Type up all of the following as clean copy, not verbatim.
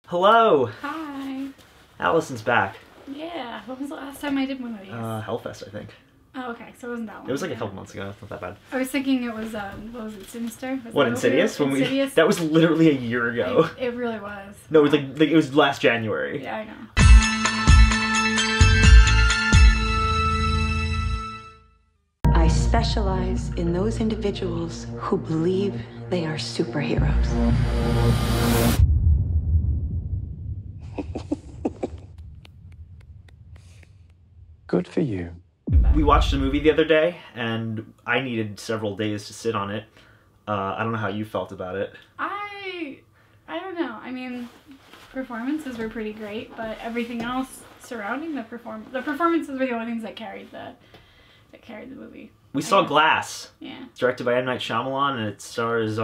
Hello! Hi. Allison's back. Yeah. When was the last time I did one of these? Hellfest, I think. Oh, okay. So it wasn't that long. It was like a couple months ago. It's not that bad. I was thinking it was, what was it, Sinister? Was What, Insidious? Insidious? That was literally a year ago. It really was. No, it was like it was last January. Yeah, I know. I specialize in those individuals who believe they are superheroes. Good for you. We watched a movie the other day, and I needed several days to sit on it. I don't know how you felt about it. I don't know. I mean, performances were pretty great, but everything else surrounding the performances were the only things that carried the movie. We saw Glass. Yeah. It's directed by M. Night Shyamalan, and it stars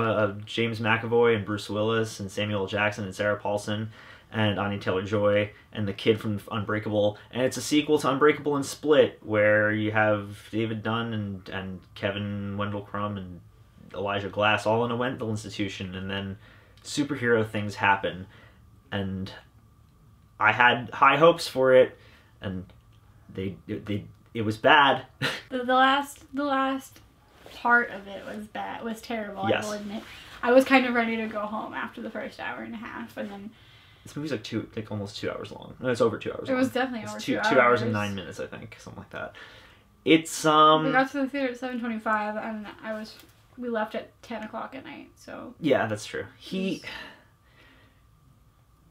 James McAvoy and Bruce Willis and Samuel L. Jackson and Sarah Paulson and Anya Taylor-Joy and the kid from Unbreakable. And it's a sequel to Unbreakable and Split, where you have David Dunn and Kevin Wendell Crumb and Elijah Glass all in a mental institution, and then superhero things happen. And I had high hopes for it, and it was bad. The last part of it was bad. Was terrible. Yes. I will admit. I was kind of ready to go home after the first hour and a half, and then. This movie's like almost 2 hours long. No, it's over 2 hours. It was definitely over 2 hours. 2 hours and 9 minutes, I think, something like that. It's We got to the theater at 7:25, and we left at 10 o'clock at night. So. Yeah, that's true.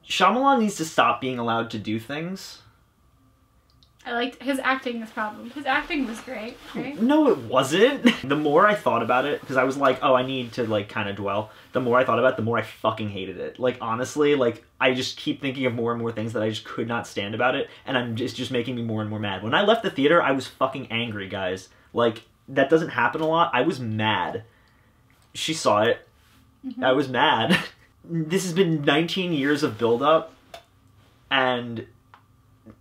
Shyamalan needs to stop being allowed to do things. I liked his acting. This problem. His acting was great. Right? No, it wasn't. The more I thought about it, because I was like, oh, I need to like kind of dwell. The more I thought about it, the more I fucking hated it. Like honestly, like I just keep thinking of more and more things that I just could not stand about it, and it's just making me more and more mad. When I left the theater, I was fucking angry, guys. Like that doesn't happen a lot. I was mad. She saw it. Mm-hmm. I was mad. This has been 19 years of build-up, and.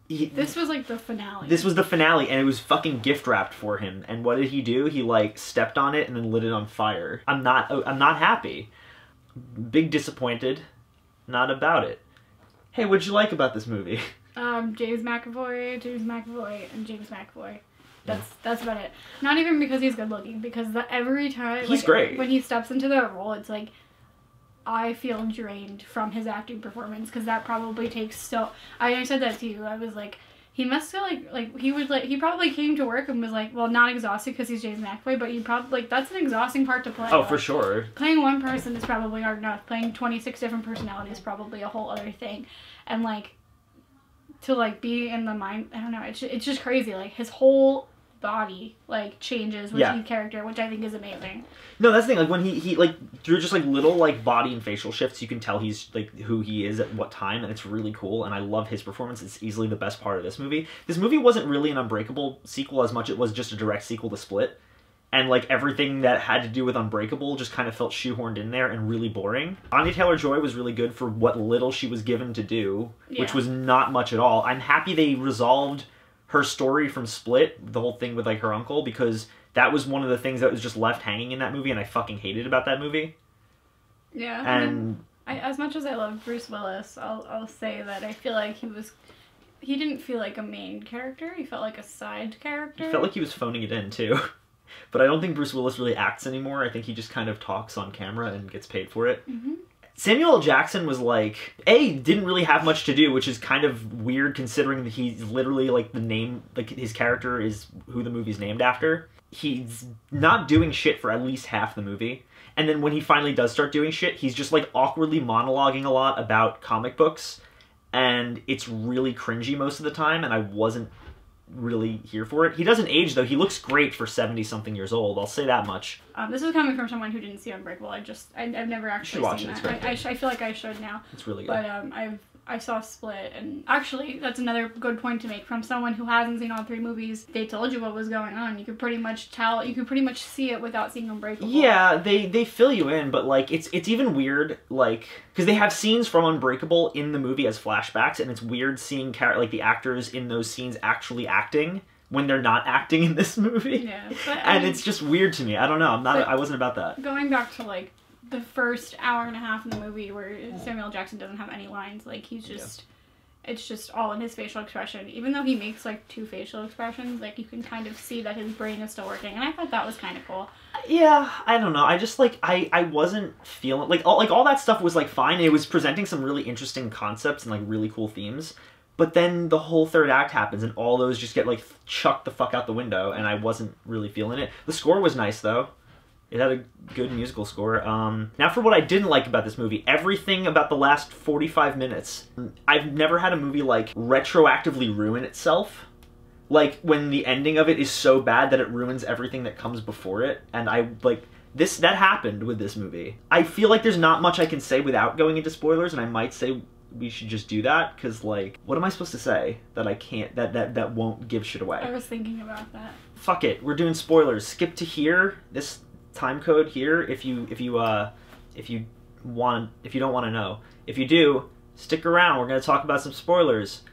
This was like the finale. This was the finale, and it was fucking gift wrapped for him. And what did he do? He like stepped on it and then lit it on fire. I'm not happy. Big disappointed. Not about it. Hey, what'd you like about this movie? James McAvoy, and James McAvoy. That's about it. Not even because he's good looking, because every time he's great. When he steps into that role, it's like I feel drained from his acting performance, because that probably takes so. I said that to you. I was like, he must feel like he probably came to work and was like, well, not exhausted because he's James McAvoy, but you probably that's an exhausting part to play. Oh, for sure. Playing one person is probably hard enough. Playing 26 different personalities is probably a whole other thing, and like to like be in the mind. I don't know. It's just crazy. Like his whole body like changes with each character, which I think is amazing. No, that's the thing. Like when he like through just like little like body and facial shifts, you can tell he's like who he is at what time, and it's really cool. And I love his performance. It's easily the best part of this movie. This movie wasn't really an Unbreakable sequel as much as it was just a direct sequel to Split, and like everything that had to do with Unbreakable just kind of felt shoehorned in there and really boring. Anya Taylor-Joy was really good for what little she was given to do, which was not much at all. I'm happy they resolved her story from Split, the whole thing with like her uncle, because that was one of the things that was just left hanging in that movie, and I fucking hated about that movie. Yeah, and I mean, as much as I love Bruce Willis, I'll say that I feel like he didn't feel like a main character. He felt like a side character. He felt like he was phoning it in too. But I don't think Bruce Willis really acts anymore. I think he just kind of talks on camera and gets paid for it. Mm-hmm. Samuel L. Jackson was like, didn't really have much to do, which is kind of weird considering that he's literally like the name, like his character is who the movie's named after. He's not doing shit for at least half the movie. And then when he finally does start doing shit, he's just like awkwardly monologuing a lot about comic books. And it's really cringy most of the time, and I wasn't really here for it. He doesn't age though. He looks great for 70-something years old. I'll say that much. This is coming from someone who didn't see Unbreakable. I've never actually seen that. I feel like I should now. It's really good. But I saw Split, and actually that's another good point to make from someone who hasn't seen all three movies. They told you what was going on. You could pretty much tell. You could pretty much see it without seeing Unbreakable. Yeah, they fill you in, but like it's even weird, like because they have scenes from Unbreakable in the movie as flashbacks, and it's weird seeing like the actors in those scenes actually acting when they're not acting in this movie. Yeah, but, and it's just weird to me. I don't know. I wasn't about that. Going back to like the first hour and a half in the movie where Samuel L. Jackson doesn't have any lines. Like, he's just... It's just all in his facial expression. Even though he makes, like, 2 facial expressions, like, you can kind of see that his brain is still working. And I thought that was kind of cool. Yeah, I don't know. I just, like, I wasn't feeling... Like all that stuff was, like, fine. It was presenting some really interesting concepts and, like, really cool themes. But then the whole third act happens, and all those just get, like, chucked the fuck out the window, and I wasn't really feeling it. The score was nice, though. It had a good musical score. Now for what I didn't like about this movie, everything about the last 45 minutes. I've never had a movie, like, retroactively ruin itself. Like, when the ending of it is so bad that it ruins everything that comes before it. And that happened with this movie. I feel like there's not much I can say without going into spoilers, and I might say we should just do that, because, like, what am I supposed to say that I can't, that won't give shit away? I was thinking about that. Fuck it, we're doing spoilers. Skip to here, this time code here, if you don't want to know. If you do, stick around. We're gonna talk about some spoilers.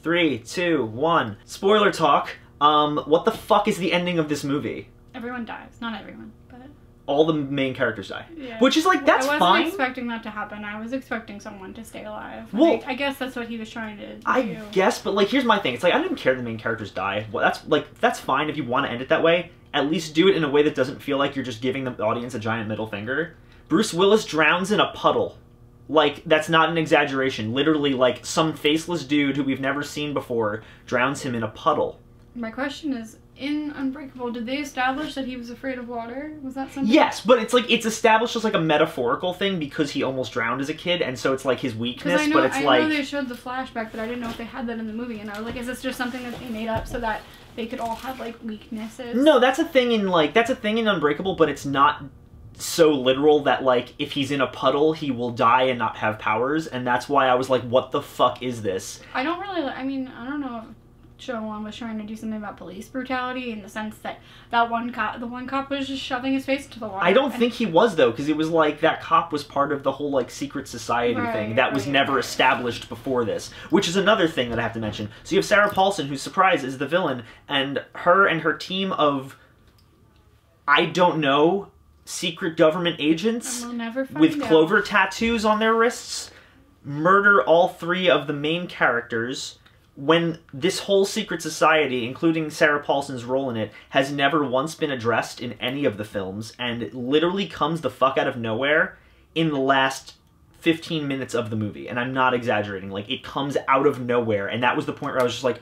3, 2, 1. Spoiler talk. What the fuck is the ending of this movie? Everyone dies. Not everyone, but... All the main characters die. Yeah. Which is, like, that's fine. I wasn't expecting that to happen. I was expecting someone to stay alive. Well, I guess that's what he was trying to do. I guess, but, like, here's my thing. It's like, I didn't care the main characters die. Well, that's fine if you want to end it that way. At least do it in a way that doesn't feel like you're just giving the audience a giant middle finger. Bruce Willis drowns in a puddle. Like, that's not an exaggeration. Literally, like, some faceless dude who we've never seen before drowns him in a puddle. My question is, in Unbreakable, did they establish that he was afraid of water? Was that something? Yes, but it's like, it's established as like a metaphorical thing because he almost drowned as a kid, and so it's like his weakness, I know, but it's I like... know they showed the flashback, but I didn't know if they had that in the movie, and I was like, is this just something that they made up so that they could all have, like, weaknesses? No, that's a thing in Unbreakable, but it's not so literal that, like, if he's in a puddle, he will die and not have powers, and that's why I was like, what the fuck is this? I don't really, I mean, I don't know if Show One was trying to do something about police brutality in the sense that the one cop was just shoving his face into the water. I don't think he was, though, because it was like that cop was part of the whole, like, secret society thing that was never established before this, which is another thing that I have to mention. So you have Sarah Paulson, who, surprise, is the villain, and her team of, I don't know, secret government agents with clover tattoos on their wrists murder all 3 of the main characters when this whole secret society, including Sarah Paulson's role in it, has never once been addressed in any of the films, and it literally comes the fuck out of nowhere in the last 15 minutes of the movie. And I'm not exaggerating. Like, it comes out of nowhere, and that was the point where I was just like,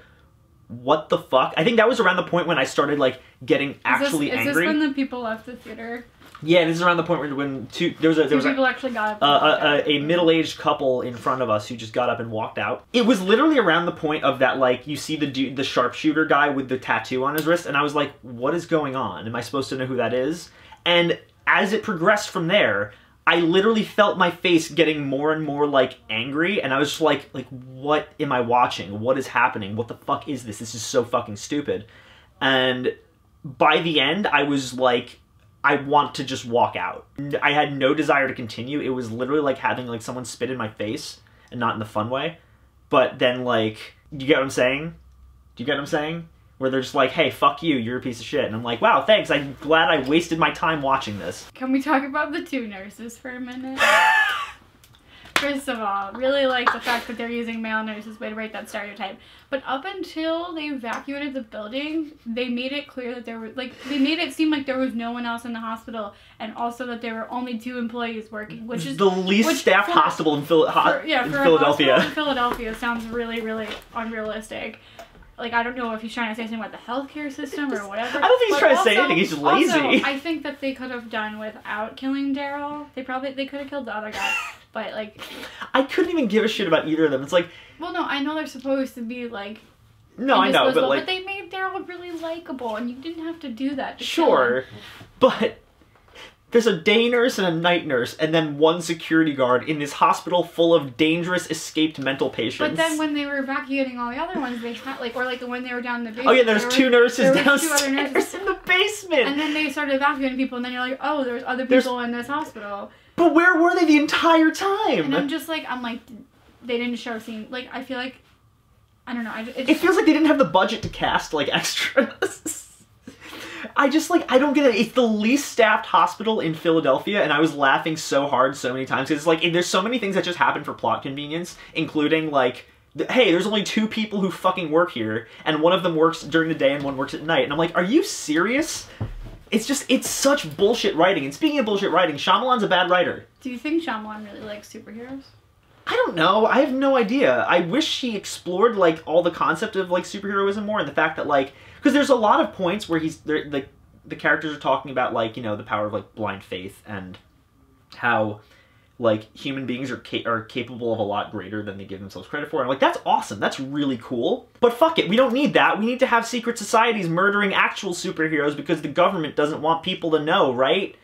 what the fuck? I think that was around the point when I started, like, getting actually angry. Is this when the people left the theater? Yeah, this is around the point when there was a middle-aged couple in front of us who just got up and walked out. It was literally around the point of that, like, you see the sharpshooter guy with the tattoo on his wrist, and I was like, what is going on? Am I supposed to know who that is? And as it progressed from there, I literally felt my face getting more and more, like, angry, and I was just like, what am I watching? What is happening? What the fuck is this? This is so fucking stupid. And by the end, I was like, I want to just walk out. I had no desire to continue. It was literally like having, like, someone spit in my face, and not in the fun way. But then, like, you get what I'm saying? Do you get what I'm saying? Where they're just like, hey, fuck you, you're a piece of shit. And I'm like, wow, thanks, I'm glad I wasted my time watching this. Can we talk about the 2 nurses for a minute? First of all, really like the fact that they're using male nurses way to break that stereotype. But up until they evacuated the building, they made it clear that they made it seem like there was no one else in the hospital, and also that there were only 2 employees working, which is the least staffed hospital in Philadelphia. In Philadelphia sounds really, really unrealistic. Like, I don't know if he's trying to say something about the healthcare system or whatever. I don't think he's trying to say anything. He's just lazy. Also, I think that they could have done without killing Daryl. They could have killed the other guy. But, like... I couldn't even give a shit about either of them. It's like... Well, no, I know they're supposed to be, like... No, I know, but, like... But they made Daryl really likable, and you didn't have to do that to Sure, but... There's a day nurse and a night nurse, and then 1 security guard in this hospital full of dangerous, escaped mental patients. But then when they were evacuating all the other ones, they had, like, or like when they were down in the basement. Oh yeah, there's 2 nurses downstairs 2 other nurses in the basement. And then they started evacuating people, and then you're like, oh, there's other people in this hospital. But where were they the entire time? And I'm like, they didn't show scene. Like, I feel like, I don't know. It feels like they didn't have the budget to cast, like, extras. I just, like, I don't get it. It's the least staffed hospital in Philadelphia, and I was laughing so hard so many times, because, like, there's so many things that just happen for plot convenience, including, like, hey, there's only 2 people who fucking work here, and one of them works during the day and one works at night, and I'm like, are you serious? It's just, it's such bullshit writing, and speaking of bullshit writing, Shyamalan's a bad writer. Do you think Shyamalan really likes superheroes? I don't know. I have no idea. I wish he explored, like, all the concept of, like, superheroism more, and the fact that, like, because there's a lot of points where the characters are talking about, like, you know, the power of, like, blind faith, and how, like, human beings are capable of a lot greater than they give themselves credit for. And, like, that's awesome. That's really cool. But fuck it. We don't need that. We need to have secret societies murdering actual superheroes because the government doesn't want people to know, right?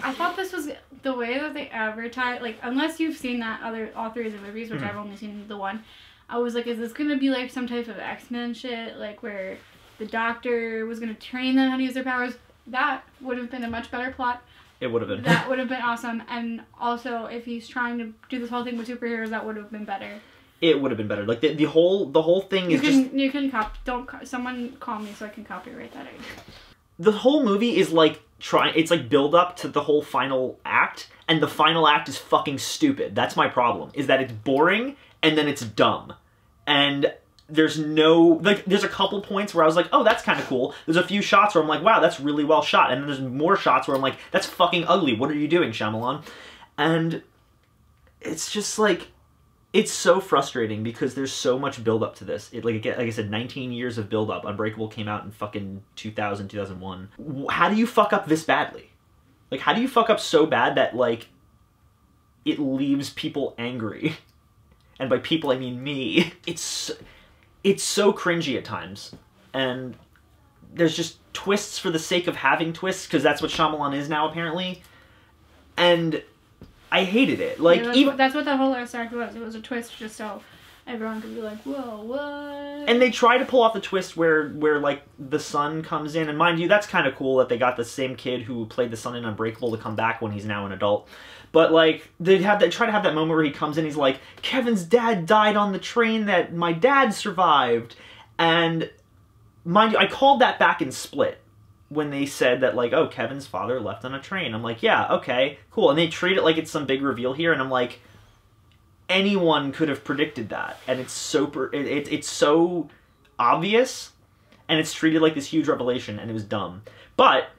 I thought this was the way that they advertise, like, unless you've seen all 3 of the movies, which I've only seen the one, I was like, is this gonna be like some type of X-Men shit, like where the doctor was gonna train them how to use their powers? That would have been a much better plot. It would have been. That would have been awesome. And also, if he's trying to do this whole thing with superheroes, that would have been better. It would have been better. Like, the whole thing is just... You can someone call me so I can copyright that idea. The whole movie is, like, it's, like, build up to the whole final act, and the final act is fucking stupid. That's my problem, is that it's boring, and then it's dumb. And there's no... Like, there's a couple points where I was like, oh, that's kind of cool. There's a few shots where I'm like, wow, that's really well shot. And then there's more shots where I'm like, that's fucking ugly. What are you doing, Shyamalan? And it's just, like... It's so frustrating because there's so much build-up to this. Like I said, 19 years of build-up. Unbreakable came out in fucking 2000, 2001. How do you fuck up this badly? Like, how do you fuck up so bad that, like, it leaves people angry? And by people, I mean me. It's so cringy at times. And there's just twists for the sake of having twists, because that's what Shyamalan is now, apparently. And... I hated it. Like, yeah, that's what that whole last act was. It was a twist just so everyone could be like, whoa, what? And they try to pull off the twist where like, the son comes in. And mind you, that's kind of cool that they got the same kid who played the son in Unbreakable to come back when he's now an adult. But, like, they try to have that moment where he comes in, he's like, Kevin's dad died on the train that my dad survived. And, mind you, I called that back in Split. When they said that, like, oh, Kevin's father left on a train. I'm like, yeah, okay, cool. And they treat it like it's some big reveal here, and I'm like, anyone could have predicted that. And it's it's so obvious, and it's treated like this huge revelation, and it was dumb. But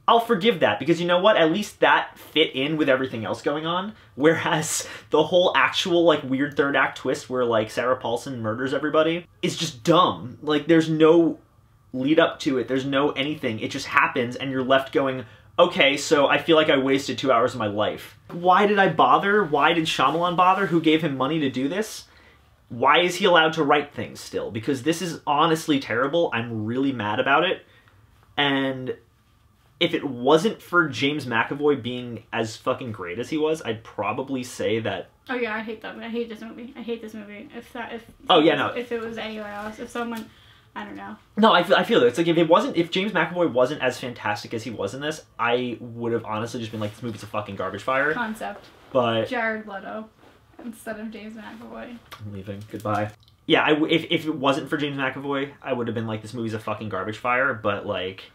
I'll forgive that, because you know what? At least that fit in with everything else going on. Whereas the whole actual, like, weird third act twist where, like, Sarah Paulson murders everybody is just dumb. Like, there's no... lead up to it. There's no anything. It just happens, and you're left going, okay, so I feel like I wasted 2 hours of my life. Why did I bother? Why did Shyamalan bother? Who gave him money to do this? Why is he allowed to write things still? Because this is honestly terrible. I'm really mad about it. And if it wasn't for James McAvoy being as fucking great as he was, I'd probably say that... Oh yeah, I hate that. I hate this movie. I hate this movie. If it was anywhere else, if someone... I don't know. No, I feel it. It's like if James McAvoy wasn't as fantastic as he was in this, I would have honestly just been like, this movie's a fucking garbage fire. Concept. But Jared Leto instead of James McAvoy. I'm leaving. Goodbye. Yeah, if it wasn't for James McAvoy, I would have been like, this movie's a fucking garbage fire. But like,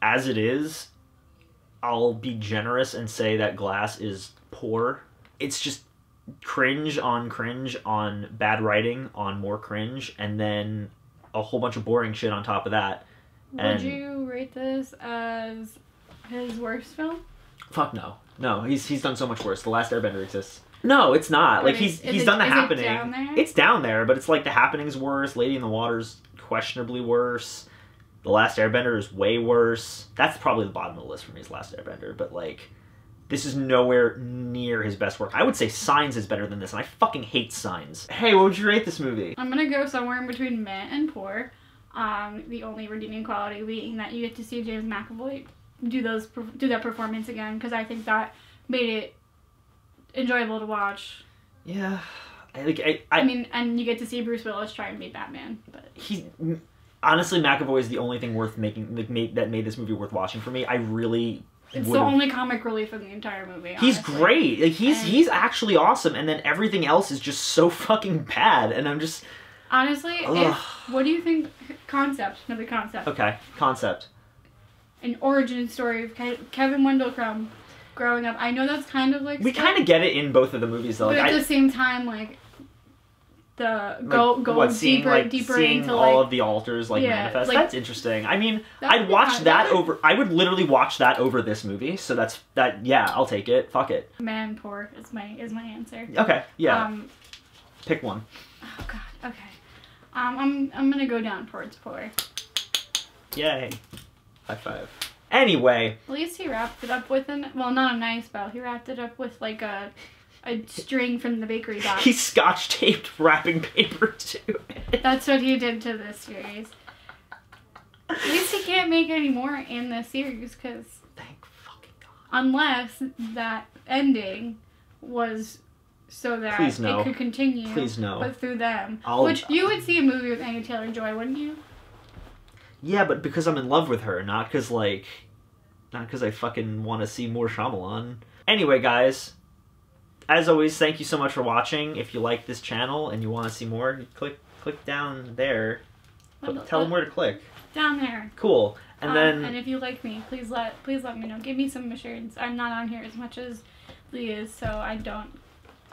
as it is, I'll be generous and say that Glass is poor. It's just cringe on bad writing on more cringe, and then a whole bunch of boring shit on top of that. Would you rate this as his worst film? Fuck no. No, he's done so much worse. The Last Airbender exists. No, it's not. Like, he's done The Happening. It down there? It's down there, but it's like The Happening's worse, Lady in the Water's questionably worse, The Last Airbender is way worse. That's probably the bottom of the list for me, is Last Airbender, but like, this is nowhere near his best work. I would say Signs is better than this, and I fucking hate Signs. Hey, what would you rate this movie? I'm gonna go somewhere in between meh and poor. The only redeeming quality being that you get to see James McAvoy do that performance again, because I think that made it enjoyable to watch. Yeah. I mean, and you get to see Bruce Willis try and be Batman, but... Honestly, McAvoy is the only thing worth making, that made this movie worth watching for me. I really... It's the only comic relief in the entire movie, honestly. He's great. Like, he's actually awesome, and then everything else is just so fucking bad, and I'm just... Honestly, what do you think... Concept. Another concept. Okay, concept. an origin story of Kevin Wendell Crumb growing up. I know that's kind of like we kind of get it in both of the movies though. But Like, at the same time, like the seeing deeper seeing into all like of the altars like Yeah, manifest. like, that's interesting. I mean, that I'd would be watch fun. that over. I would literally watch that over this movie. So that's that. Yeah, I'll take it. Fuck it. man poor is my answer. Okay. Yeah. Pick one. Oh god. Okay. I'm gonna go down towards poor. Yay. High five. Anyway. At least he wrapped it up with well, not a nice bow. He wrapped it up with like a string from the bakery box. He scotch taped wrapping paper to it. That's what he did to this series. At least he can't make any more in this series, because Thank fucking God. unless that ending was so that Please no. it could continue, Please no. but through them. I'll- Which you would see a movie with Anya Taylor-Joy, wouldn't you? Yeah, but because I'm in love with her, not because I fucking want to see more Shyamalan. Anyway, guys, as always, thank you so much for watching. If you like this channel and you want to see more, click down there. Tell them where to click. Down there. Cool. And then and if you like me, please let me know. Give me some assurance. I'm not on here as much as Lee is, so I don't.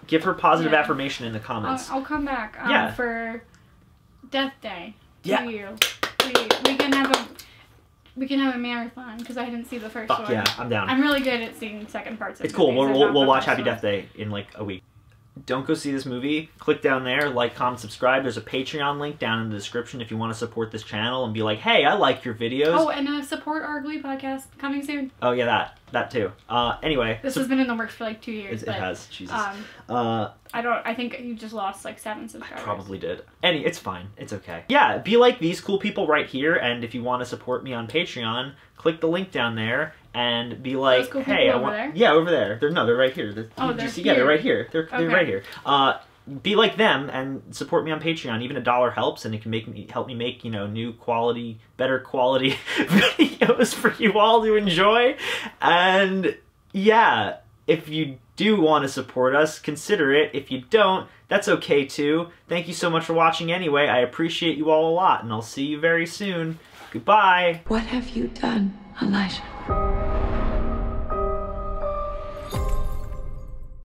give her positive Yeah. affirmation in the comments. I'll come back Yeah. for Death Day. Yeah. To you. We can have a marathon because I didn't see the first Fuck one. yeah, I'm down. I'm really good at seeing second parts of It's cool. movies. We'll watch Happy Death Day in like a week. Don't go see this movie. Click down there, like, comment, subscribe. There's a Patreon link down in the description if you want to support this channel and be like, hey, I like your videos. Oh, and support our Glee podcast coming soon. Oh yeah, that too. Anyway. This has been in the works for like 2 years. It has. Jesus. I think you just lost like 7 subscribers. Probably did. It's fine. It's okay. Yeah, be like these cool people right here, and if you want to support me on Patreon, click the link down there and be like, Those cool hey, people I over want. there? Yeah, over there. They're right here. They're here. right here. They're Okay. right here. Be like them and support me on Patreon. Even $1 helps, and it can help me make new quality, better quality videos for you all to enjoy. And yeah, if you do want to support us, consider it. If you don't, that's okay too. Thank you so much for watching anyway. I appreciate you all a lot, and I'll see you very soon. Goodbye. What have you done, Elijah?